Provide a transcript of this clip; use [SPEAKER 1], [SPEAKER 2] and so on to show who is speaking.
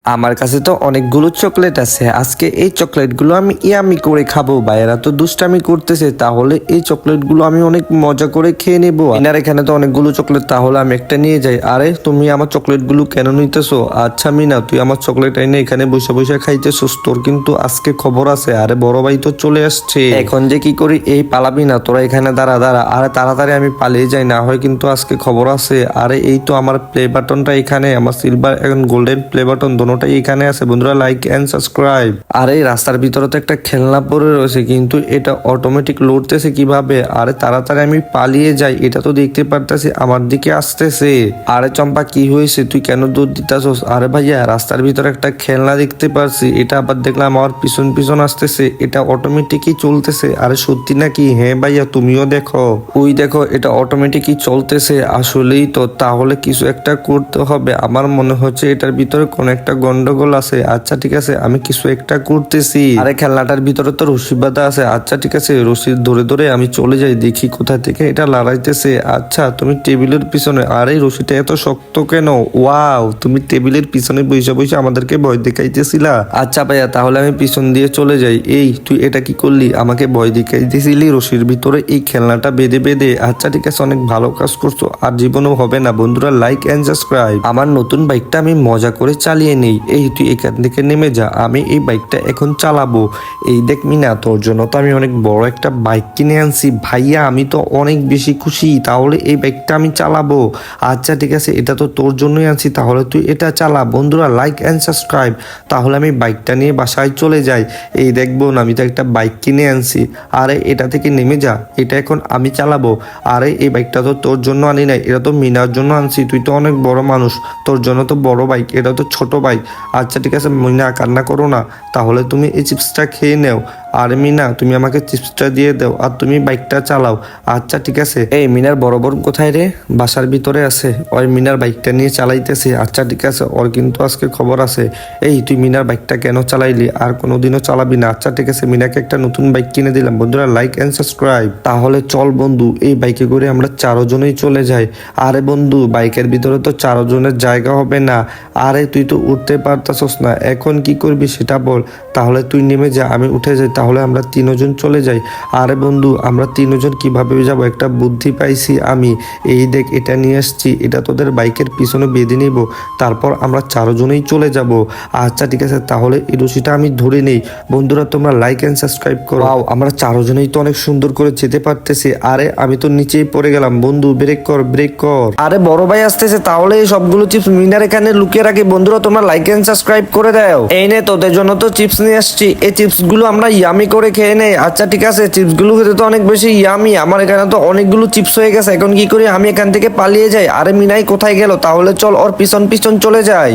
[SPEAKER 1] আমার কাছে তো অনেকগুলো চকলেট আছে। আজকে এই চকলেটগুলো আমি ইয়ামি করে খাবো। ভাইয়েরা তো দুষ্টামি করতেছে, তাহলে এই চকলেটগুলো আমি অনেক মজা করে খেয়ে নেবো। এনার এখানে তো অনেকগুলো চকলেট, তাহলে আমি একটা নিয়ে যাই। আরে তুমি আমার চকলেটগুলো কেন নিতেছো? আচ্ছা মিনা, তুই আমার চকলেট এনে এখানে বসে বসে খাইতেছস, তোর কিন্তু আজকে খবর আছে। আরে বড় ভাই তো চলে আসছে, এখন যে কি করি? এই পালাবি না তোরা, এখানে দাঁড়া দাঁড়া। আরে তাড়াতাড়ি আমি পালিয়ে যাই, না হয় কিন্তু আজকে খবর আছে। আরে এই তো আমার প্লে বাটনটা এখানে, আমার সিলভার এখন গোল্ডেন প্লে বাটন দোনোটাই এখানে আছে। বন্ধুরা লাইক এন্ড সাবস্ক্রাইব। আর এই রাস্তার ভিতরে তো একটা খেলনা পড়ে রয়েছে, কিন্তু এটা অটোমেটিক লড়তেছে কিভাবে? আরে তাড়াতাড়ি আমি পালিয়ে যাই, এটা তো দেখতে পারতেছি আমার দিকে আসতেছে। আরে চম্পা কি হয়েছে? তুই কেন দৌড় দিতেছস? আরে ভাইয়া রাস্তার ভিতরে একটা খেলনা দেখতে পারছি, এটা আবার দেখলাম আমার পিছন পিছন আসতেছে, এটা অটোমেটিকই চলতেছে। আরে সত্যি নাকি? হ্যাঁ ভাইয়া তুমিও দেখো, ওই দেখো এটা অটোমেটিকই চলতেছে। আসলেই তো, তাহলে কিছু একটা করতে হবে। আমার মনে হচ্ছে এটার ভিতরে কোন একটা গন্ডগোল আছে। আচ্ছা ঠিক আছে, আমি কিছু একটা করতেছি। আরে খেলনাটার ভিতরে তো রশি বাঁধা আছে। আচ্ছা ঠিক আছে, রশি ধরে ধরে আমি চলে যাই, দেখি কোথা থেকে এটা লড়াইতেছে। আচ্ছা তুমি টেবিলের পিছনে। আরে রশিটা এত শক্ত কেন? ওয়াও, তুমি টেবিলের পিছনে বসে বসে আমাদেরকে ভয় দেখাইতেছিলা। আচ্ছা ভাইয়া, তাহলে আমি পিছন দিয়ে চলে যাই। এই তুই এটা কি করলি? আমাকে ভয় দেখাইতেছিলি রশির ভিতরে এই খেলনাটা বেঁধে বেঁধে। আচ্ছা ঠিক আছে, অনেক ভালো কাজ করছো, আর জীবনেও হবে না। বন্ধুরা লাইক এন্ড সাবস্ক্রাইব। আমার নতুন বাইকটা আমি মজা করে চালিয়ে নেই। এই তুই এখান থেকে নেমে যা, আমি এই বাইকটা এখন চালাবো। এই দেখ মিনা, তোর জন্য তো আমি অনেক বড় একটা বাইক কিনে আনছি ভাইয়া, আমি তো অনেক বেশি খুশি। তাহলে এই বাইকটা আমি চালাবো। আচ্ছা ঠিক আছে, এটা তো তোর জন্যই আনছি, তাহলে তুই এটা চালা। বন্ধুরা লাইক এন্ড সাবস্ক্রাইব। তাহলে আমি বাইকটা নিয়ে বাসায় চলে যাই। এই দেখবো না, আমি তো একটা বাইক কিনে আনছি। আরে এটা থেকে নেমে যা, এটা এখন আমি চালাবো। আরে এই বাইকটা তো তোর জন্য আনি নাই, এটা তো মিনার জন্য আনছি। তুই তো অনেক বড় মানুষ, তোর জন্য তো বড় বাইক, এটা তো ছোট বাইক। আচ্ছা ঠিক আছে মিনা, কান্না করো না, তাহলে তুমি এই চিপসটা খেয়ে নেও। আর মিনা তুমি আমাকে চিপসটা দিয়ে দাও, আর তুমি বাইকটা চালাও। আচ্ছা ঠিক আছে। এই মিনার বড় বোন কোথায় রে? বাসার ভিতরে আছে, ওই মিনার বাইকটা নিয়ে চালাইতেছে। আচ্ছা ঠিক আছে, ওর কিন্তু আজকে খবর আছে। এই তুই মিনার বাইকটা কেন চালাইলি? আর কোনোদিনও চালাবি না। আচ্ছা ঠিক আছে, মিনাকে একটা নতুন বাইক কিনে দিলাম। বন্ধুরা লাইক এন্ড সাবস্ক্রাইব। তাহলে চল বন্ধু, এই বাইকে করে আমরা চারজনেই চলে যাই। আরে বন্ধু, বাইকের ভিতরে তো চারজনের জায়গা হবে না। আরে তুই তো উঠতে পারতাছস না, এখন কি করবি সেটা বল। তাহলে তুই নেমে যা, আমি উঠে যাই, তাহলে আমরা তিনজন চলে যাই। আরে বন্ধু, আমরা তিনজন কিভাবে যাব? একটা বুদ্ধি পাইছি আমি। এই দেখ, এটা নিয়ে আসছি, এটা তোদের বাইকের পিছনে বেঁধে নিব, তারপর আমরা চারজনেই চলে যাব। আচ্ছা ঠিক আছে, তাহলে এই রশিটা আমি ধরে নেই। বন্ধুরা তোমরা লাইক এন্ড সাবস্ক্রাইব করো। ওয়াও, আমরা চারজনেই তো অনেক সুন্দর করে যেতে পারতেছি। আরে আমি তো নিচেই পড়ে গেলাম। বন্ধু ব্রেক কর, ব্রেক কর। আরে বড় ভাই আসতেছে, তাহলে এই সবগুলো চিপস মিনার এখানে লুকিয়ে রাখি। বন্ধুরা তোমরা লাইক এন্ড সাবস্ক্রাইব করে দাও। এই নে, তোদের জন্য তো চিপস নিয়ে আসছি, এই চিপস গুলো আমরা ইয়ামি করে খেয়ে নেই। আচ্ছা ঠিক আছে, চিপস গুলো খেতে তো অনেক বেশি ইয়ামি। আমার এখানে তো অনেকগুলো চিপস হয়ে গেছে, এখন কি করি? আমি এখান থেকে পালিয়ে যাই। আরে মিনাই কোথায় গেল? তাহলে চল ওর পিছন পিছন চলে যাই।